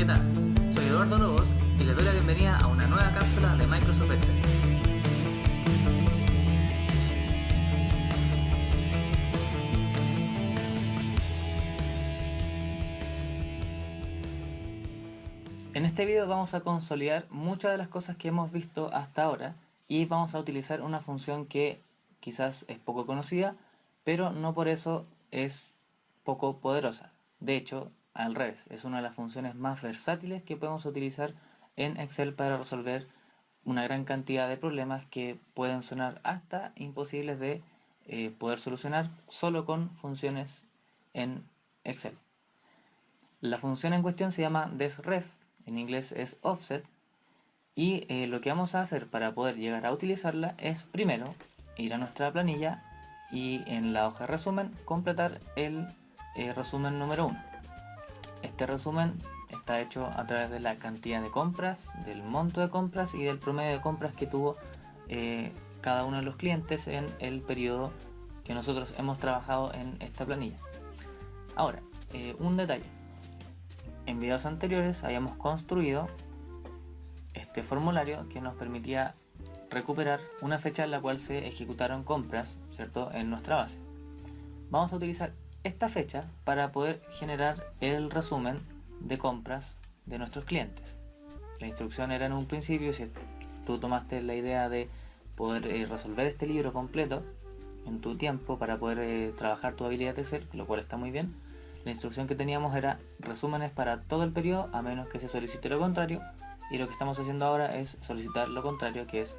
¿Qué tal? Soy Eduardo Lobos y les doy la bienvenida a una nueva cápsula de Microsoft Excel. En este video vamos a consolidar muchas de las cosas que hemos visto hasta ahora y vamos a utilizar una función que quizás es poco conocida, pero no por eso es poco poderosa. De hecho, al revés, es una de las funciones más versátiles que podemos utilizar en Excel para resolver una gran cantidad de problemas que pueden sonar hasta imposibles de poder solucionar solo con funciones en Excel. La función en cuestión se llama desref, en inglés es offset, y lo que vamos a hacer para poder llegar a utilizarla es primero ir a nuestra planilla y en la hoja de resumen completar el resumen número 1. Este resumen está hecho a través de la cantidad de compras, del monto de compras y del promedio de compras que tuvo cada uno de los clientes en el periodo que nosotros hemos trabajado en esta planilla. Ahora, un detalle. En videos anteriores habíamos construido este formulario que nos permitía recuperar una fecha en la cual se ejecutaron compras, ¿cierto?, en nuestra base. Vamos a utilizar esta fecha para poder generar el resumen de compras de nuestros clientes. La instrucción era en un principio, si tú tomaste la idea de poder resolver este libro completo en tu tiempo para poder trabajar tu habilidad de Excel, lo cual está muy bien. La instrucción que teníamos era resúmenes para todo el periodo, a menos que se solicite lo contrario, y lo que estamos haciendo ahora es solicitar lo contrario, que es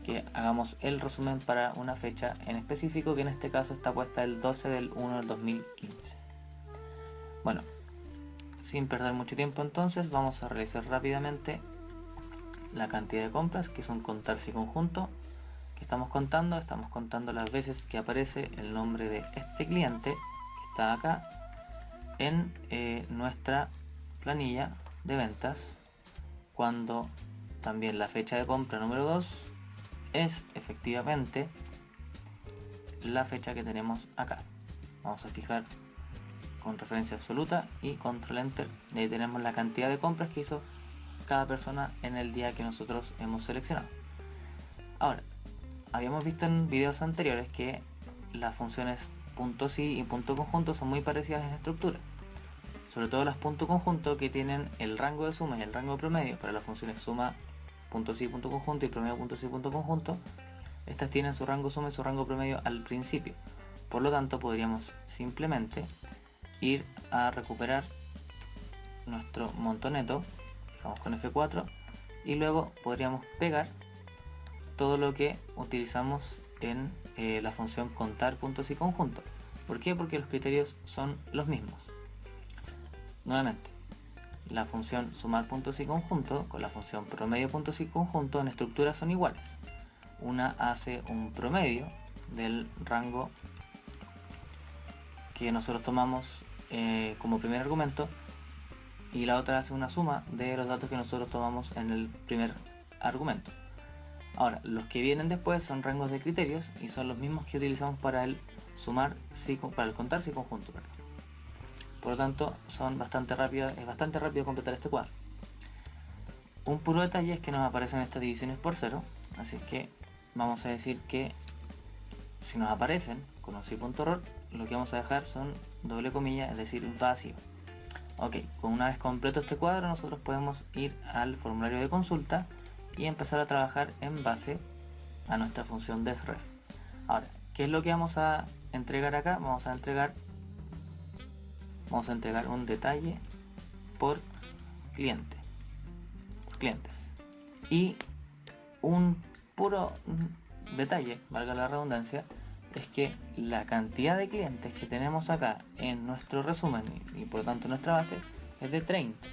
que hagamos el resumen para una fecha en específico, que en este caso está puesta el 12 del 1 del 2015. Bueno, sin perder mucho tiempo entonces, vamos a realizar rápidamente la cantidad de compras, que es un contar si conjunto, que estamos contando las veces que aparece el nombre de este cliente, que está acá, en nuestra planilla de ventas, cuando también la fecha de compra número 2 es efectivamente la fecha que tenemos acá. Vamos a fijar con referencia absoluta y control enter, y ahí tenemos la cantidad de compras que hizo cada persona en el día que nosotros hemos seleccionado. Ahora, habíamos visto en videos anteriores que las funciones .si y .conjunto son muy parecidas en estructura, sobre todo las .conjunto, que tienen el rango de suma y el rango de promedio para las funciones suma .si .conjunto y promedio .si .conjunto. Estas tienen su rango suma y su rango promedio al principio, por lo tanto podríamos simplemente ir a recuperar nuestro monto neto, fijamos con F4, y luego podríamos pegar todo lo que utilizamos en la función contar.si conjunto. ¿Por qué? Porque los criterios son los mismos. Nuevamente, la función sumar.si conjunto con la función promedio.si conjunto en estructura son iguales. Una hace un promedio del rango que nosotros tomamos como primer argumento, y la otra hace una suma de los datos que nosotros tomamos en el primer argumento. Ahora, los que vienen después son rangos de criterios y son los mismos que utilizamos para el sumar para el contar si conjunto. Por lo tanto, es bastante rápido completar este cuadro. Un puro detalle es que nos aparecen estas divisiones por cero, así que vamos a decir que si nos aparecen con un si.error, lo que vamos a dejar son doble comilla, es decir, vacío. Ok, con una vez completo este cuadro, nosotros podemos ir al formulario de consulta y empezar a trabajar en base a nuestra función desref. Ahora, ¿qué es lo que vamos a entregar acá? Vamos a entregar un detalle por clientes, y un puro detalle, valga la redundancia, es que la cantidad de clientes que tenemos acá en nuestro resumen y por lo tanto en nuestra base es de 30,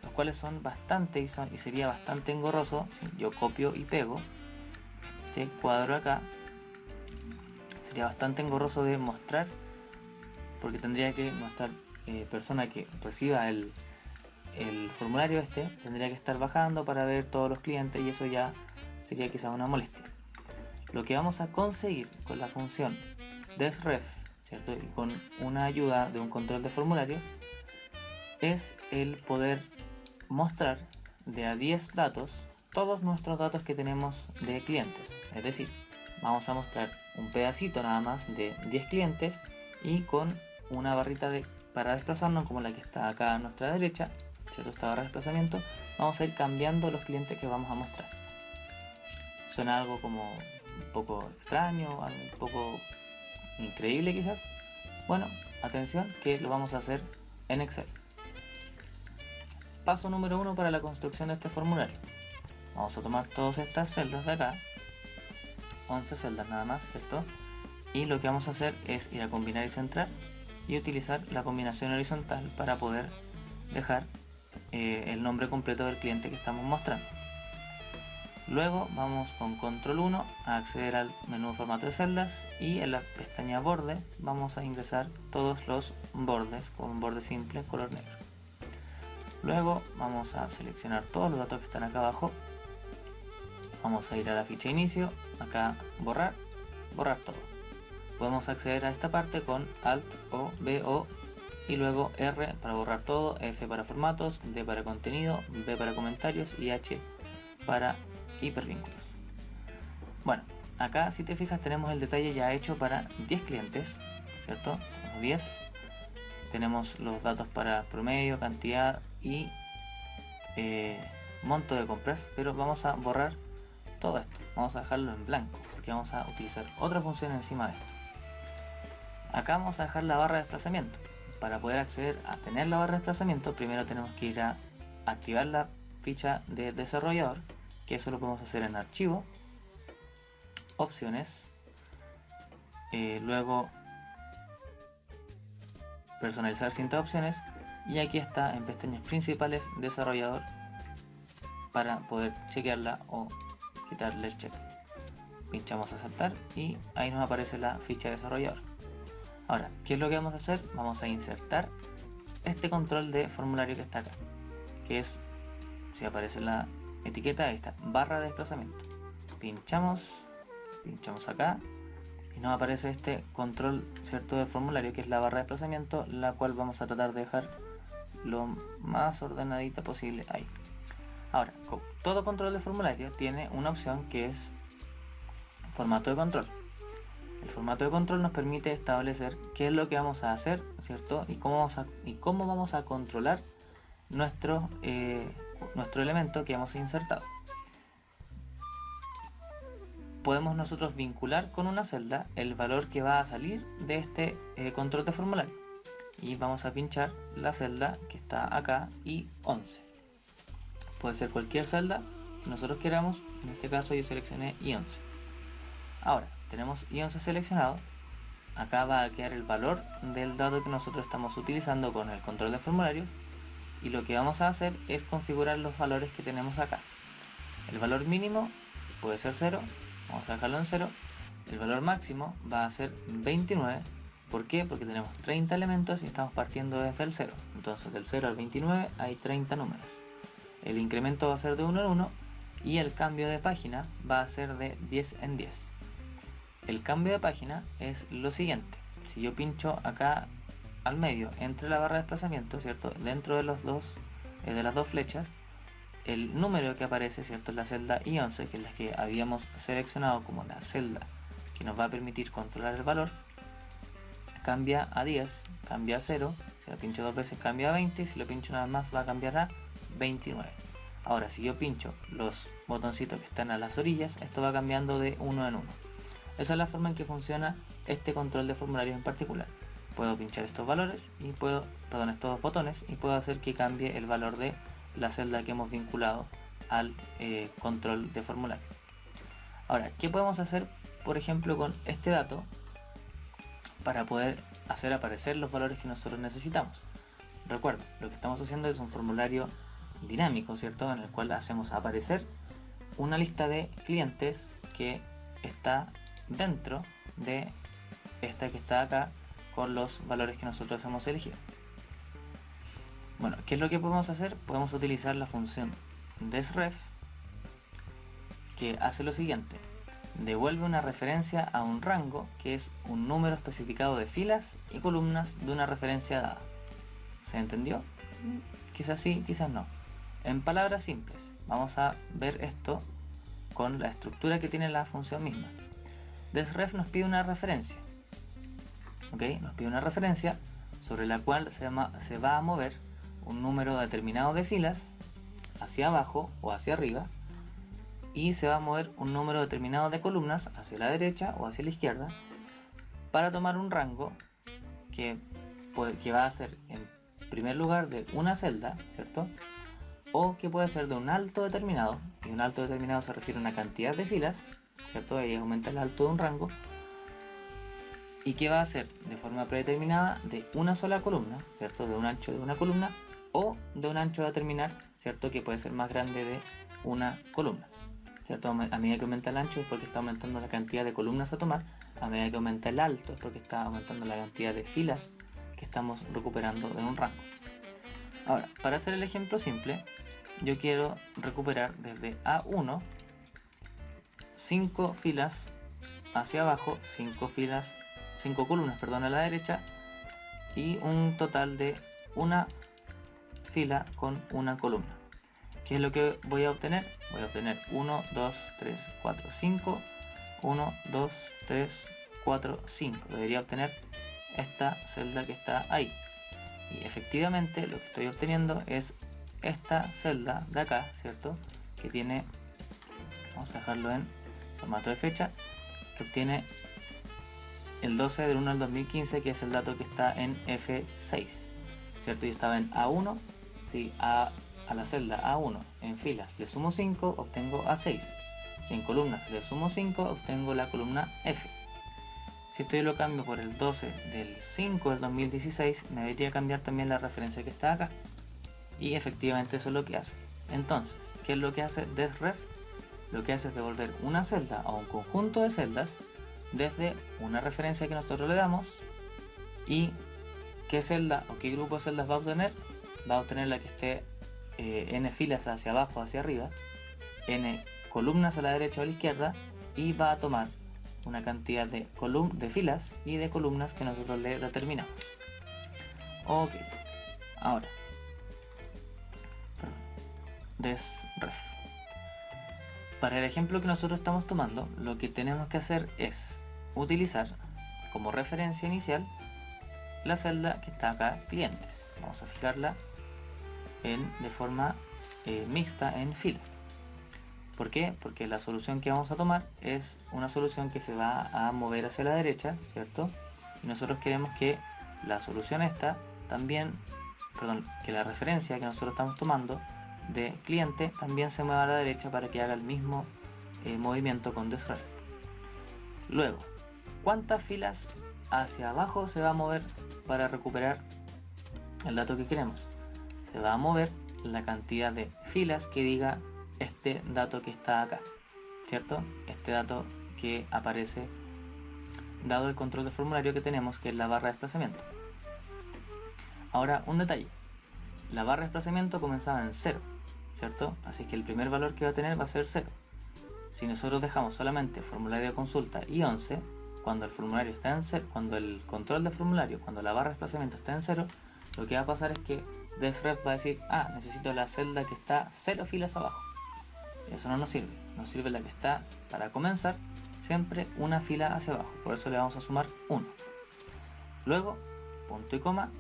los cuales son bastante y sería bastante engorroso si yo copio y pego este cuadro acá. Sería bastante engorroso de mostrar, porque tendría que nuestra persona que reciba el formulario tendría que estar bajando para ver todos los clientes, y eso ya sería quizá una molestia. Lo que vamos a conseguir con la función desref, ¿cierto?, y con una ayuda de un control de formulario, es el poder mostrar de a 10 datos todos nuestros datos que tenemos de clientes. Es decir, vamos a mostrar un pedacito nada más de 10 clientes y con una barrita para desplazarnos como la que está acá a nuestra derecha, ¿cierto? Esta barra de desplazamiento, vamos a ir cambiando los clientes que vamos a mostrar. Suena algo como un poco extraño, algo un poco increíble quizás. Bueno, atención que lo vamos a hacer en Excel. Paso número 1 para la construcción de este formulario. Vamos a tomar todas estas celdas de acá, 11 celdas nada más, ¿cierto? Y lo que vamos a hacer es ir a combinar y centrar y utilizar la combinación horizontal para poder dejar el nombre completo del cliente que estamos mostrando. Luego vamos con control 1 a acceder al menú de formato de celdas y en la pestaña borde vamos a ingresar todos los bordes con un borde simple color negro. Luego vamos a seleccionar todos los datos que están acá abajo. Vamos a ir a la ficha inicio, acá borrar todo. Podemos acceder a esta parte con Alt o B o y luego R para borrar todo, F para formatos, D para contenido, B para comentarios y H para hipervínculos. Bueno, acá si te fijas tenemos el detalle ya hecho para 10 clientes, ¿cierto? Tenemos 10. Tenemos los datos para promedio, cantidad y monto de compras, pero vamos a borrar todo esto. Vamos a dejarlo en blanco porque vamos a utilizar otra función encima de esto. Acá vamos a dejar la barra de desplazamiento. Para poder acceder a tener la barra de desplazamiento, primero tenemos que ir a activar la ficha de desarrollador, que eso lo podemos hacer en archivo, opciones, luego personalizar cinta de opciones y aquí está en pestañas principales desarrollador para poder chequearla o quitarle el check. Pinchamos aceptar y ahí nos aparece la ficha de desarrollador. Ahora, ¿qué es lo que vamos a hacer? Vamos a insertar este control de formulario que está acá, que es, si aparece la etiqueta, ahí está, barra de desplazamiento. Pinchamos acá y nos aparece este control, ¿cierto?, de formulario, que es la barra de desplazamiento, la cual vamos a tratar de dejar lo más ordenadita posible ahí. Ahora, todo control de formulario tiene una opción que es formato de control. El formato de control nos permite establecer qué es lo que vamos a hacer, ¿cierto? Y cómo vamos a controlar nuestro elemento que hemos insertado. Podemos nosotros vincular con una celda el valor que va a salir de este control de formulario. Y vamos a pinchar la celda que está acá, I11. Puede ser cualquier celda que nosotros queramos, en este caso yo seleccioné I11. Ahora, tenemos I11 seleccionado, acá va a quedar el valor del dato que nosotros estamos utilizando con el control de formularios y lo que vamos a hacer es configurar los valores que tenemos acá. El valor mínimo puede ser 0, vamos a dejarlo en 0, el valor máximo va a ser 29, ¿por qué? Porque tenemos 30 elementos y estamos partiendo desde el 0, entonces del 0 al 29 hay 30 números. El incremento va a ser de 1 en 1 y el cambio de página va a ser de 10 en 10. El cambio de página es lo siguiente: si yo pincho acá al medio entre la barra de desplazamiento, ¿cierto?, dentro de las dos flechas, el número que aparece, ¿cierto?, en la celda I11, que es la que habíamos seleccionado como la celda que nos va a permitir controlar el valor, cambia a 10, cambia a 0, si lo pincho dos veces cambia a 20 y si lo pincho una vez más va a cambiar a 29. Ahora, si yo pincho los botoncitos que están a las orillas, esto va cambiando de 1 en 1. Esa es la forma en que funciona este control de formularios en particular. Puedo pinchar estos valores y estos botones y puedo hacer que cambie el valor de la celda que hemos vinculado al control de formulario. Ahora, ¿qué podemos hacer, por ejemplo, con este dato para poder hacer aparecer los valores que nosotros necesitamos? Recuerda, lo que estamos haciendo es un formulario dinámico, ¿cierto?, en el cual hacemos aparecer una lista de clientes que está dentro de esta que está acá con los valores que nosotros hemos elegido. Bueno, ¿qué es lo que podemos hacer? Podemos utilizar la función desref, que hace lo siguiente: devuelve una referencia a un rango, que es un número especificado de filas y columnas de una referencia dada. ¿Se entendió? Quizás sí, quizás no. En palabras simples, vamos a ver esto con la estructura que tiene la función misma. Desref nos pide una referencia, ¿ok? Nos pide una referencia sobre la cual se va a mover un número determinado de filas hacia abajo o hacia arriba, y se va a mover un número determinado de columnas hacia la derecha o hacia la izquierda, para tomar un rango que va a ser en primer lugar de una celda, ¿cierto? O que puede ser de un alto determinado, y un alto determinado se refiere a una cantidad de filas, ¿cierto? Ahí aumenta el alto de un rango, y que va a ser de forma predeterminada de una sola columna, ¿cierto? De un ancho de una columna, o de un ancho a determinar, ¿cierto? Que puede ser más grande de una columna, ¿cierto? A medida que aumenta el ancho es porque está aumentando la cantidad de columnas a tomar, a medida que aumenta el alto es porque está aumentando la cantidad de filas que estamos recuperando de un rango. Ahora, para hacer el ejemplo simple, yo quiero recuperar desde A1 5 filas hacia abajo, 5 columnas, perdón, a la derecha, y un total de una fila con una columna. ¿Qué es lo que voy a obtener? Voy a obtener 1, 2, 3, 4, 5, 1, 2, 3, 4, 5. Debería obtener esta celda que está ahí. Y efectivamente lo que estoy obteniendo es esta celda de acá, ¿cierto? Que tiene, vamos a dejarlo en formato de fecha, que obtiene el 12 del 1 al 2015, que es el dato que está en F6, ¿cierto? Yo estaba en A1, si a la celda A1 en filas le sumo 5, obtengo A6. Si en columnas le sumo 5, obtengo la columna F. Si esto yo lo cambio por el 12 del 5 del 2016, me debería cambiar también la referencia que está acá. Y efectivamente eso es lo que hace. Entonces, ¿qué es lo que hace desref? Lo que hace es devolver una celda o un conjunto de celdas desde una referencia que nosotros le damos. ¿Y qué celda o qué grupo de celdas va a obtener? Va a obtener la que esté n filas hacia abajo o hacia arriba, n columnas a la derecha o a la izquierda, y va a tomar una cantidad de filas y de columnas que nosotros le determinamos. Ok, ahora desref. Para el ejemplo que nosotros estamos tomando, lo que tenemos que hacer es utilizar como referencia inicial la celda que está acá, clientes. Vamos a fijarla de forma mixta en fila. ¿Por qué? Porque la solución que vamos a tomar es una solución que se va a mover hacia la derecha, ¿cierto? Y nosotros queremos que la solución esta también, perdón, que la referencia que nosotros estamos tomando de cliente también se mueva a la derecha para que haga el mismo movimiento con desref. Luego, ¿cuántas filas hacia abajo se va a mover para recuperar el dato que queremos? Se va a mover la cantidad de filas que diga este dato que está acá, ¿cierto? Este dato que aparece dado el control de formulario que tenemos, que es la barra de desplazamiento. Ahora, un detalle. La barra de desplazamiento comenzaba en 0, ¿cierto? Así que el primer valor que va a tener va a ser 0. Si nosotros dejamos solamente formulario de consulta y 11, cuando el formulario está en 0, cuando el control de formulario, cuando la barra de desplazamiento está en 0, lo que va a pasar es que desref va a decir, necesito la celda que está 0 filas abajo. Eso no nos sirve, nos sirve la que está, para comenzar, siempre una fila hacia abajo, por eso le vamos a sumar 1. Luego, punto y coma,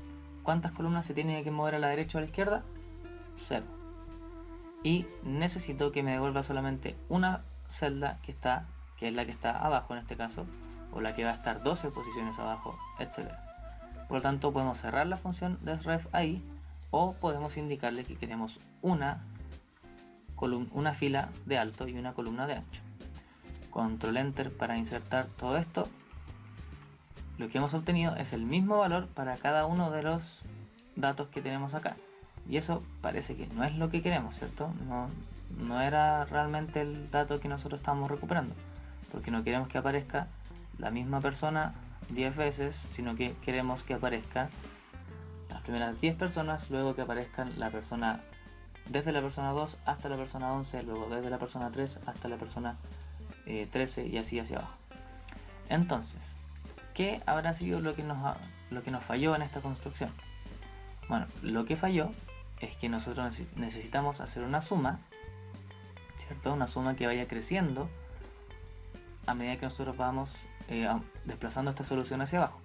¿cuántas columnas se tienen que mover a la derecha o a la izquierda? 0. Y necesito que me devuelva solamente una celda que es la que está abajo en este caso, o la que va a estar 12 posiciones abajo, etc. Por lo tanto, podemos cerrar la función desref ahí, o podemos indicarle que queremos una fila de alto y una columna de ancho. Control Enter para insertar todo esto. Lo que hemos obtenido es el mismo valor para cada uno de los datos que tenemos acá. Y eso parece que no es lo que queremos, ¿cierto? No era realmente el dato que nosotros estamos recuperando, porque no queremos que aparezca la misma persona 10 veces, sino que queremos que aparezca las primeras 10 personas, luego que aparezcan la persona desde la persona 2 hasta la persona 11, luego desde la persona 3 hasta la persona 13 y así hacia abajo. Entonces, ¿qué habrá sido lo que nos falló en esta construcción? Bueno, lo que falló es que nosotros necesitamos hacer una suma, ¿cierto? Una suma que vaya creciendo a medida que nosotros vamos desplazando esta solución hacia abajo.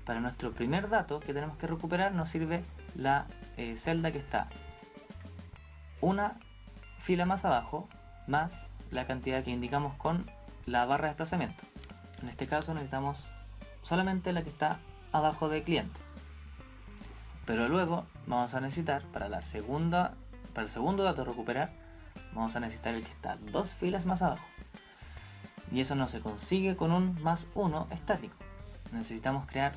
Para nuestro primer dato que tenemos que recuperar nos sirve la celda que está una fila más abajo más la cantidad que indicamos con la barra de desplazamiento. En este caso necesitamos solamente la que está abajo de cliente. Pero luego vamos a necesitar para el segundo dato a recuperar, vamos a necesitar el que está dos filas más abajo. Y eso no se consigue con un más 1 estático. Necesitamos crear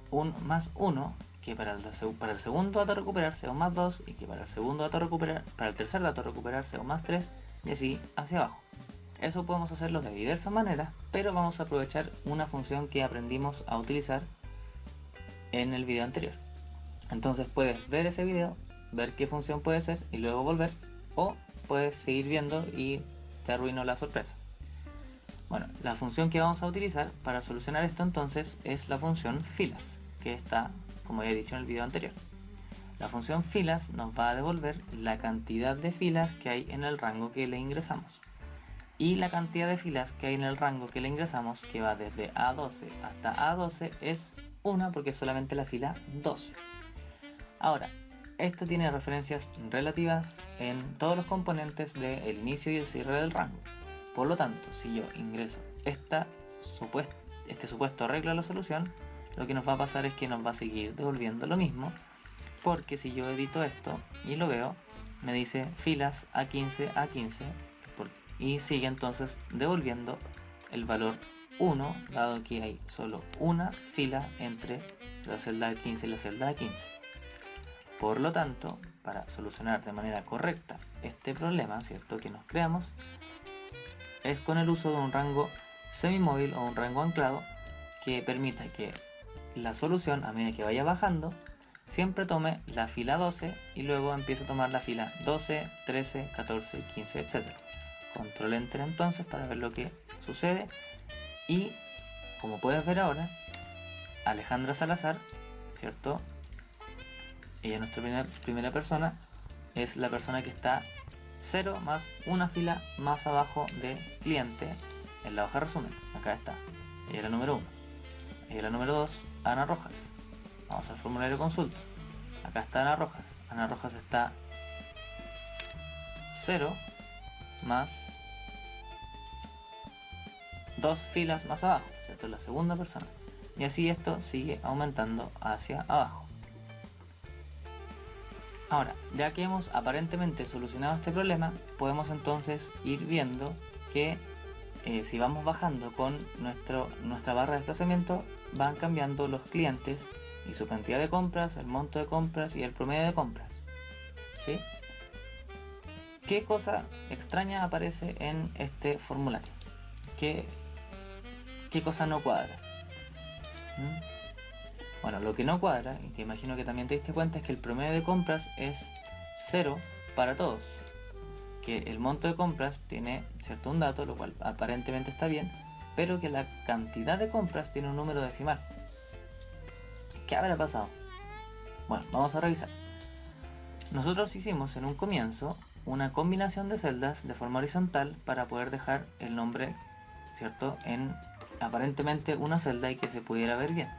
un más 1 que para el segundo dato a recuperar sea un más 2 y que para el tercer dato a recuperar sea un más 3 y así hacia abajo. Eso podemos hacerlo de diversas maneras, pero vamos a aprovechar una función que aprendimos a utilizar en el video anterior. Entonces puedes ver ese video, ver qué función puede ser y luego volver, o puedes seguir viendo y te arruino la sorpresa. Bueno, la función que vamos a utilizar para solucionar esto entonces es la función filas, que está, como ya he dicho en el video anterior. La función filas nos va a devolver la cantidad de filas que hay en el rango que le ingresamos. Y la cantidad de filas que hay en el rango que le ingresamos, que va desde A12 hasta A12, es 1 porque es solamente la fila 12. Ahora, esto tiene referencias relativas en todos los componentes del inicio y el cierre del rango. Por lo tanto, si yo ingreso este supuesto arreglo a la solución, lo que nos va a pasar es que nos va a seguir devolviendo lo mismo, porque si yo edito esto y lo veo, me dice filas A15, A15, y sigue entonces devolviendo el valor 1, dado que hay solo una fila entre la celda A15 y la celda A15. Por lo tanto, para solucionar de manera correcta este problema, ¿cierto?, que nos creamos, es con el uso de un rango semimóvil o un rango anclado que permita que la solución, a medida que vaya bajando, siempre tome la fila 12 y luego empiece a tomar la fila 12, 13, 14, 15, etc. Control Enter entonces para ver lo que sucede. Y como puedes ver ahora, Alejandra Salazar, ¿cierto? Ella, nuestra primera persona, es la persona que está 0 más una fila más abajo de cliente en la hoja resumen. Acá está. Ella es la número 1. Ella es la número 2, Ana Rojas. Vamos al formulario de consulta. Acá está Ana Rojas. Ana Rojas está 0 más 2 filas más abajo, ¿cierto? Es la segunda persona. Y así esto sigue aumentando hacia abajo. Ahora, ya que hemos aparentemente solucionado este problema, podemos entonces ir viendo que si vamos bajando con nuestra barra de desplazamiento, van cambiando los clientes y su cantidad de compras, el monto de compras y el promedio de compras. ¿Sí? ¿Qué cosa extraña aparece en este formulario? ¿Qué cosa no cuadra? Bueno, lo que no cuadra, y que imagino que también te diste cuenta, es que el promedio de compras es 0 para todos. Que el monto de compras tiene, ¿cierto?, un dato, lo cual aparentemente está bien, pero que la cantidad de compras tiene un número decimal. ¿Qué habrá pasado? Bueno, vamos a revisar. Nosotros hicimos en un comienzo una combinación de celdas de forma horizontal para poder dejar el nombre, ¿cierto?, en aparentemente una celda y que se pudiera ver bien.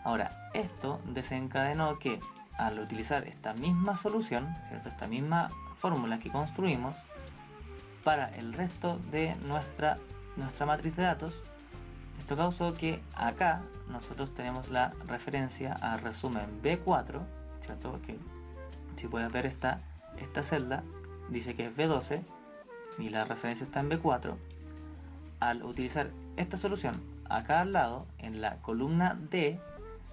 Ahora, esto desencadenó que al utilizar esta misma solución, ¿cierto?, esta misma fórmula que construimos para el resto de nuestra matriz de datos, esto causó que acá nosotros tenemos la referencia a resumen B4, ¿cierto? Porque si puedes ver esta celda dice que es B12 y la referencia está en B4. Al utilizar esta solución acá al lado, en la columna D,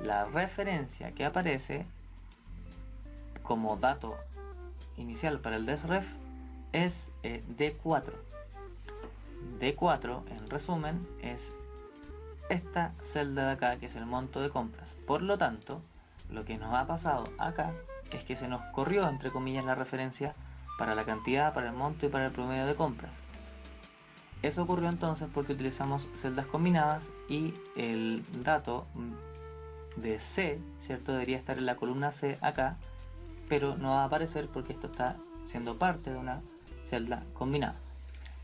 la referencia que aparece como dato inicial para el desref es D4. D4 en resumen es esta celda de acá, que es el monto de compras. Por lo tanto, lo que nos ha pasado acá es que se nos corrió, entre comillas, la referencia para la cantidad, para el monto y para el promedio de compras. Eso ocurrió entonces porque utilizamos celdas combinadas y el dato de C, ¿cierto?, debería estar en la columna C acá, pero no va a aparecer porque esto está siendo parte de una celda combinada.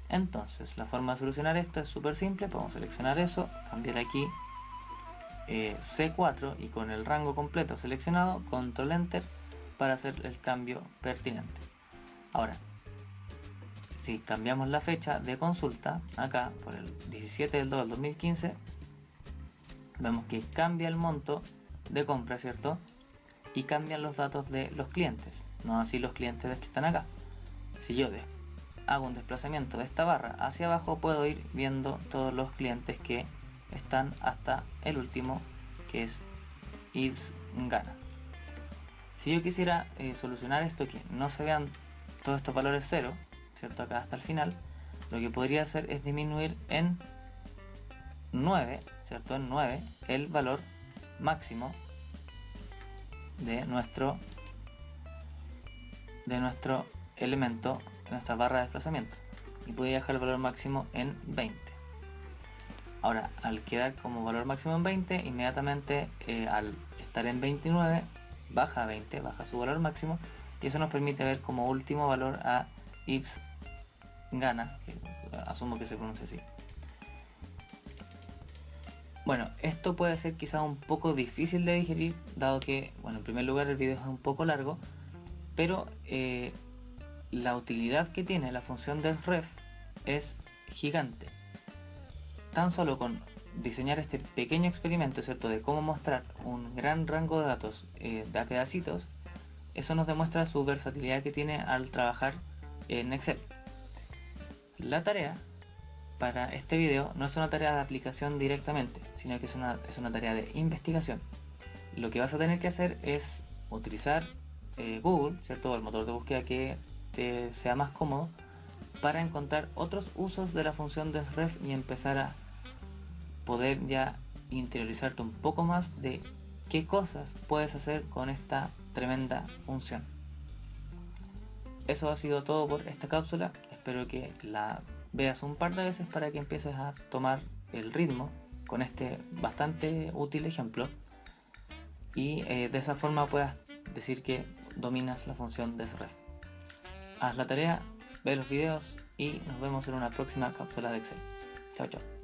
Entonces, la forma de solucionar esto es súper simple. Podemos seleccionar eso, cambiar aquí C4 y con el rango completo seleccionado, control enter para hacer el cambio pertinente. Ahora, si cambiamos la fecha de consulta, acá por el 17 del 2 del 2015, vemos que cambia el monto de compra, ¿cierto? Y cambian los datos de los clientes, no así los clientes que están acá. Si yo hago un desplazamiento de esta barra hacia abajo, puedo ir viendo todos los clientes que están hasta el último, que es Yves Gana. Si yo quisiera solucionar esto, que no se vean todos estos valores cero, ¿cierto? Acá hasta el final, lo que podría hacer es disminuir en 9, ¿cierto? En 9 el valor máximo de nuestro elemento, nuestra barra de desplazamiento, y podría dejar el valor máximo en 20. Ahora, al quedar como valor máximo en 20, inmediatamente al estar en 29 baja a 20, baja su valor máximo, y eso nos permite ver como último valor a Yves Gana, que asumo que se pronuncia así. Bueno, esto puede ser quizá un poco difícil de digerir, dado que, bueno, en primer lugar el video es un poco largo, pero la utilidad que tiene la función desref es gigante. Tan solo con diseñar este pequeño experimento, ¿cierto?, de cómo mostrar un gran rango de datos de a pedacitos, eso nos demuestra su versatilidad que tiene al trabajar en Excel. La tarea para este video no es una tarea de aplicación directamente, sino que es una tarea de investigación. Lo que vas a tener que hacer es utilizar Google, ¿cierto?, el motor de búsqueda que te sea más cómodo, para encontrar otros usos de la función desref y empezar a poder ya interiorizarte un poco más de qué cosas puedes hacer con esta tremenda función. Eso ha sido todo por esta cápsula. Espero que la veas un par de veces para que empieces a tomar el ritmo con este bastante útil ejemplo y de esa forma puedas decir que dominas la función desref. Haz la tarea, ve los videos y nos vemos en una próxima cápsula de Excel. Chao, chao.